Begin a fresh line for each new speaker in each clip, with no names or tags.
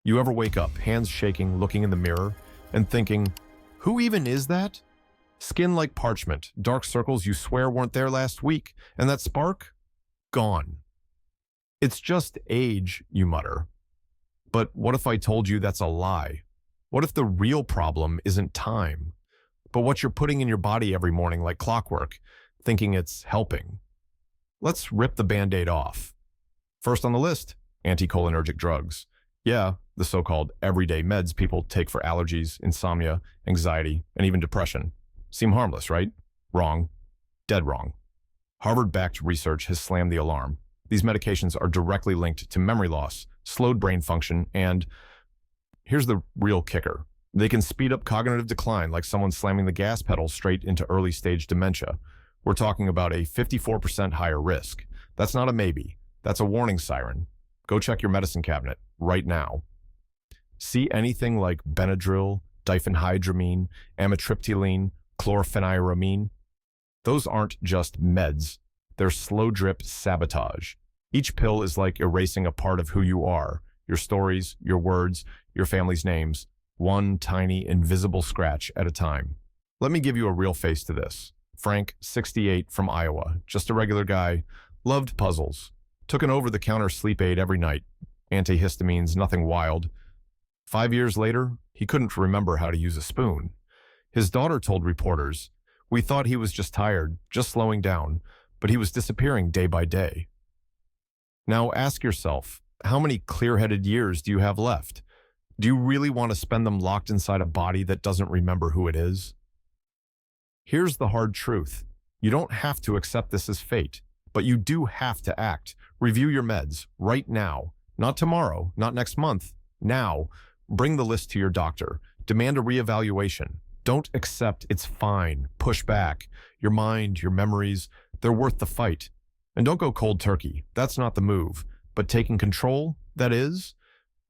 You ever wake up, hands shaking, looking in the mirror, and thinking, who even is that? Skin like parchment, dark circles you swear weren't there last week, and that spark? Gone. It's just age, you mutter. But what if I told you that's a lie? What if the real problem isn't time, but what you're putting in your body every morning like clockwork, thinking it's helping? Let's rip the Band-Aid off. First on the list, anticholinergic drugs. Yeah, the so-called everyday meds people take for allergies, insomnia, anxiety, and even depression. Seem harmless, right? Wrong. Dead wrong. Harvard-backed research has slammed the alarm. These medications are directly linked to memory loss, slowed brain function, and here's the real kicker. They can speed up cognitive decline like someone slamming the gas pedal straight into early-stage dementia. We're talking about a 54% higher risk. That's not a maybe. That's a warning siren. Go check your medicine cabinet right now. See anything like Benadryl, diphenhydramine, amitriptyline, chlorpheniramine? Those aren't just meds. They're slow-drip sabotage. Each pill is like erasing a part of who you are, your stories, your words, your family's names, one tiny invisible scratch at a time. Let me give you a real face to this. Frank, 68, from Iowa, just a regular guy, loved puzzles, took an over-the-counter sleep aid every night, antihistamines, nothing wild. 5 years later, he couldn't remember how to use a spoon. His daughter told reporters, "We thought he was just tired, just slowing down, but he was disappearing day by day." Now ask yourself, how many clear-headed years do you have left? Do you really want to spend them locked inside a body that doesn't remember who it is? Here's the hard truth. You don't have to accept this as fate, but you do have to act. Review your meds right now. Not tomorrow, not next month. Now, bring the list to your doctor. Demand a reevaluation. Don't accept it's fine. Push back. Your mind, your memories, they're worth the fight. And don't go cold turkey. That's not the move. But taking control, that is.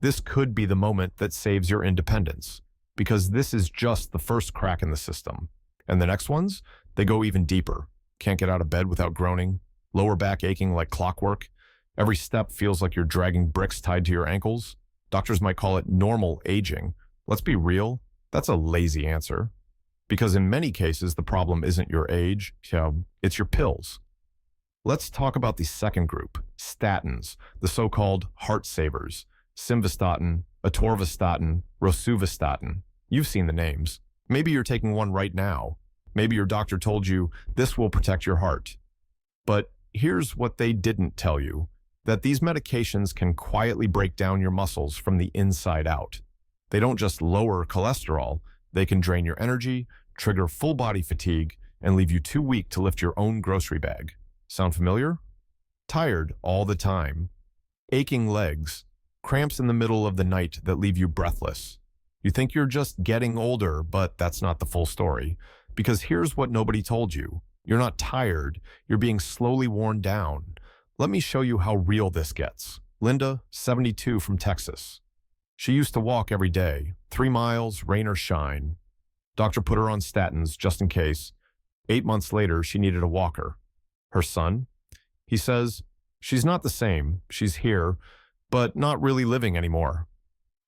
This could be the moment that saves your independence. Because this is just the first crack in the system. And the next ones, they go even deeper. Can't get out of bed without groaning. Lower back aching like clockwork. Every step feels like you're dragging bricks tied to your ankles. Doctors might call it normal aging. Let's be real, that's a lazy answer. Because in many cases, the problem isn't your age, it's your pills. Let's talk about the second group, statins, the so-called heart savers. Simvastatin, atorvastatin, rosuvastatin. You've seen the names. Maybe you're taking one right now. Maybe your doctor told you this will protect your heart. But here's what they didn't tell you, that these medications can quietly break down your muscles from the inside out. They don't just lower cholesterol, they can drain your energy, trigger full body fatigue, and leave you too weak to lift your own grocery bag. Sound familiar? Tired all the time. Aching legs. Cramps in the middle of the night that leave you breathless. You think you're just getting older, but that's not the full story. Because here's what nobody told you. You're not tired, you're being slowly worn down. Let me show you how real this gets. Linda, 72, from Texas. She used to walk every day, 3 miles, rain or shine. Doctor put her on statins just in case. 8 months later, she needed a walker. Her son? He says, she's not the same, she's here, but not really living anymore.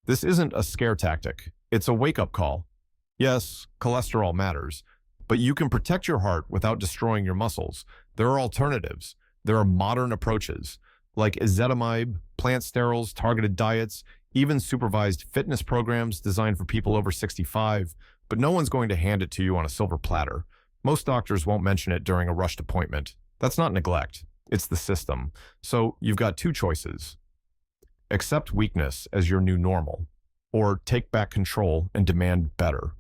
This isn't a scare tactic, it's a wake-up call. Yes, cholesterol matters, but you can protect your heart without destroying your muscles. There are alternatives. There are modern approaches, like ezetimibe, plant sterols, targeted diets, even supervised fitness programs designed for people over 65, but no one's going to hand it to you on a silver platter. Most doctors won't mention it during a rushed appointment. That's not neglect, it's the system. So you've got 2 choices. Accept weakness as your new normal, or take back control and demand better.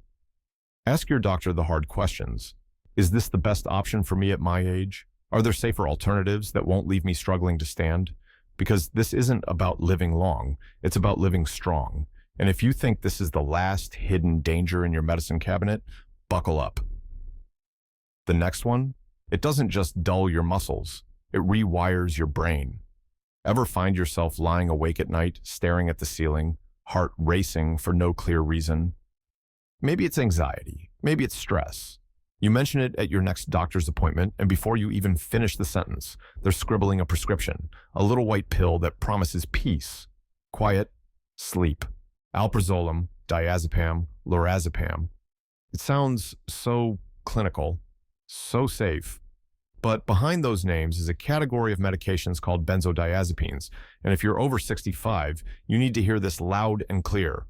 Ask your doctor the hard questions. Is this the best option for me at my age? Are there safer alternatives that won't leave me struggling to stand? Because this isn't about living long, it's about living strong. And if you think this is the last hidden danger in your medicine cabinet, buckle up. The next one, it doesn't just dull your muscles, it rewires your brain. Ever find yourself lying awake at night, staring at the ceiling, heart racing for no clear reason? Maybe it's anxiety, maybe it's stress. You mention it at your next doctor's appointment, and before you even finish the sentence, they're scribbling a prescription, a little white pill that promises peace, quiet, sleep, alprazolam, diazepam, lorazepam. It sounds so clinical, so safe. But behind those names is a category of medications called benzodiazepines. And if you're over 65, you need to hear this loud and clear.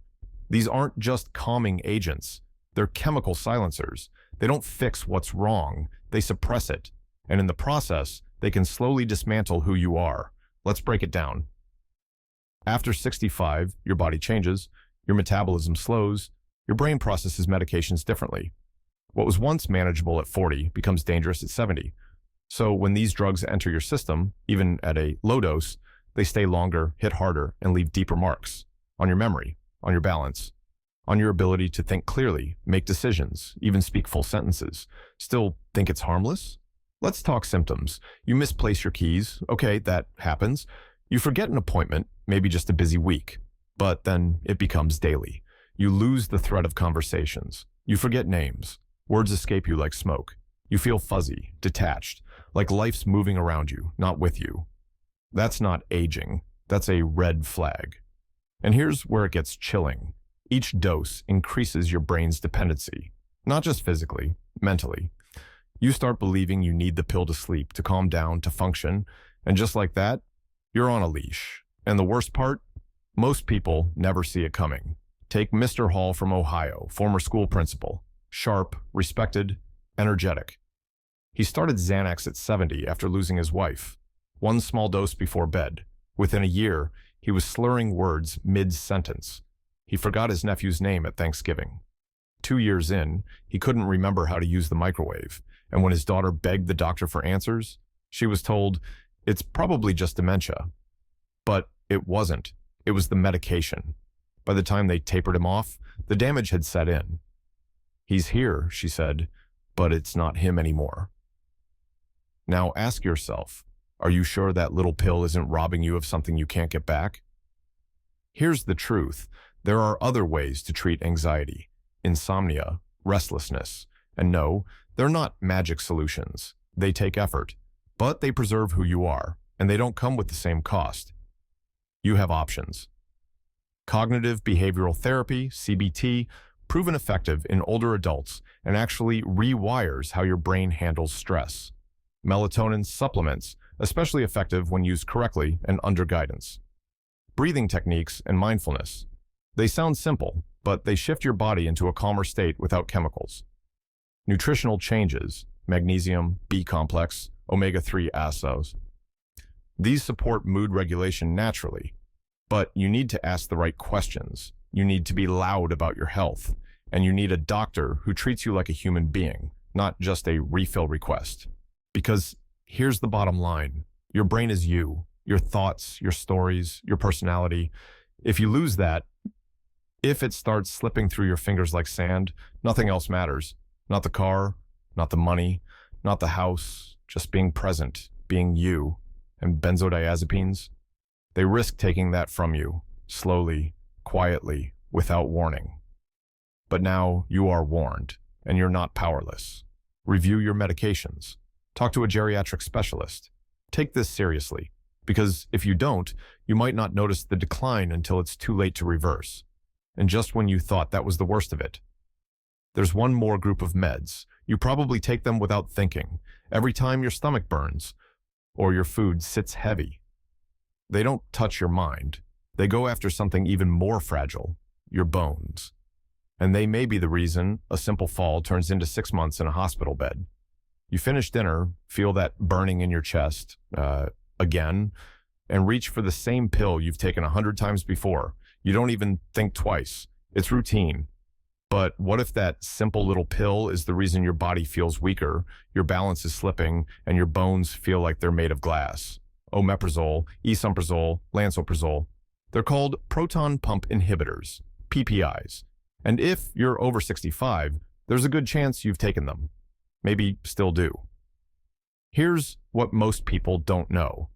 These aren't just calming agents. They're chemical silencers. They don't fix what's wrong. They suppress it. And in the process, they can slowly dismantle who you are. Let's break it down. After 65, your body changes, your metabolism slows, your brain processes medications differently. What was once manageable at 40 becomes dangerous at 70. So when these drugs enter your system, even at a low dose, they stay longer, hit harder, and leave deeper marks on your memory, on your balance, on your ability to think clearly, make decisions, even speak full sentences. Still think it's harmless? Let's talk symptoms. You misplace your keys. Okay, that happens. You forget an appointment, maybe just a busy week, but then it becomes daily. You lose the thread of conversations. You forget names. Words escape you like smoke. You feel fuzzy, detached, like life's moving around you, not with you. That's not aging. That's a red flag. And here's where it gets chilling. Each dose increases your brain's dependency, not just physically, mentally. You start believing you need the pill to sleep, to calm down, to function, and just like that, you're on a leash. And the worst part? Most people never see it coming. Take Mr. Hall from Ohio, former school principal. Sharp, respected, energetic. He started Xanax at 70 after losing his wife. One small dose before bed. Within a year, he was slurring words mid-sentence. He forgot his nephew's name at Thanksgiving. 2 years in, he couldn't remember how to use the microwave, and when his daughter begged the doctor for answers, she was told, "It's probably just dementia." But it wasn't. It was the medication. By the time they tapered him off, the damage had set in. "He's here," she said, "but it's not him anymore." Now ask yourself, are you sure that little pill isn't robbing you of something you can't get back? Here's the truth. There are other ways to treat anxiety, insomnia, restlessness. And no, they're not magic solutions. They take effort, but they preserve who you are, and they don't come with the same cost. You have options. Cognitive behavioral therapy, CBT, proven effective in older adults and actually rewires how your brain handles stress. Melatonin supplements, especially effective when used correctly and under guidance. Breathing techniques and mindfulness. They sound simple, but they shift your body into a calmer state without chemicals. Nutritional changes, magnesium, B-complex, omega-3 acids. These support mood regulation naturally, but you need to ask the right questions. You need to be loud about your health, and you need a doctor who treats you like a human being, not just a refill request. Because here's the bottom line. Your brain is you, your thoughts, your stories, your personality. If you lose that, if it starts slipping through your fingers like sand, nothing else matters. Not the car, not the money, not the house, just being present, being you. And benzodiazepines, they risk taking that from you, slowly, quietly, without warning. But now you are warned, and you're not powerless. Review your medications. Talk to a geriatric specialist. Take this seriously, because if you don't, you might not notice the decline until it's too late to reverse. And just when you thought that was the worst of it. There's one more group of meds. You probably take them without thinking, every time your stomach burns, or your food sits heavy. They don't touch your mind. They go after something even more fragile, your bones. And they may be the reason a simple fall turns into 6 months in a hospital bed. You finish dinner, feel that burning in your chest, again, and reach for the same pill you've taken 100 times before. You don't even think twice. It's routine. But what if that simple little pill is the reason your body feels weaker, your balance is slipping, and your bones feel like they're made of glass? Omeprazole, esomeprazole, lansoprazole. They're called proton pump inhibitors, PPIs. And if you're over 65, there's a good chance you've taken them. Maybe still do. Here's what most people don't know.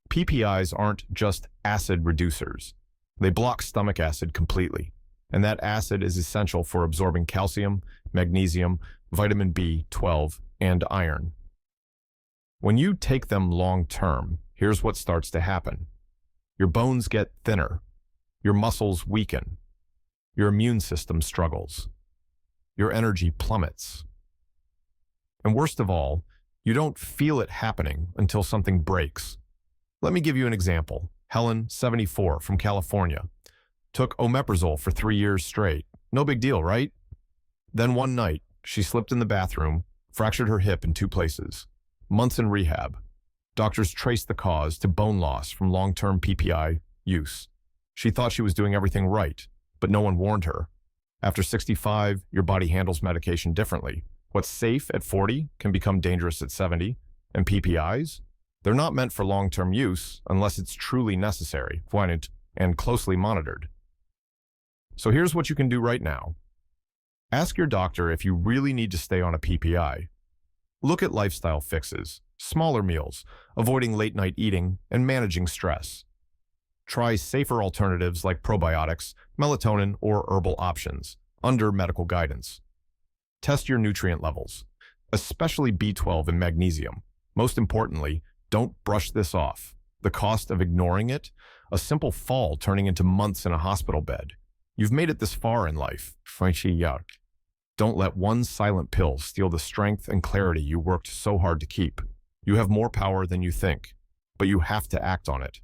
PPIs aren't just acid reducers. They block stomach acid completely. And that acid is essential for absorbing calcium, magnesium, vitamin B12, and iron. When you take them long term, here's what starts to happen. Your bones get thinner. Your muscles weaken. Your immune system struggles. Your energy plummets. And worst of all, you don't feel it happening until something breaks. Let me give you an example. Helen, 74, from California, took omeprazole for 3 years straight. No big deal, right? Then one night, she slipped in the bathroom, fractured her hip in 2 places. Months in rehab. Doctors traced the cause to bone loss from long-term PPI use. She thought she was doing everything right, but no one warned her. After 65, your body handles medication differently. What's safe at 40 can become dangerous at 70, and PPIs? They're not meant for long-term use unless it's truly necessary, and closely monitored. So here's what you can do right now. Ask your doctor if you really need to stay on a PPI. Look at lifestyle fixes, smaller meals, avoiding late-night eating, and managing stress. Try safer alternatives like probiotics, melatonin, or herbal options, under medical guidance. Test your nutrient levels, especially B12 and magnesium. Most importantly, don't brush this off. The cost of ignoring it? A simple fall turning into months in a hospital bed. You've made it this far in life. Don't let one silent pill steal the strength and clarity you worked so hard to keep. You have more power than you think, but you have to act on it.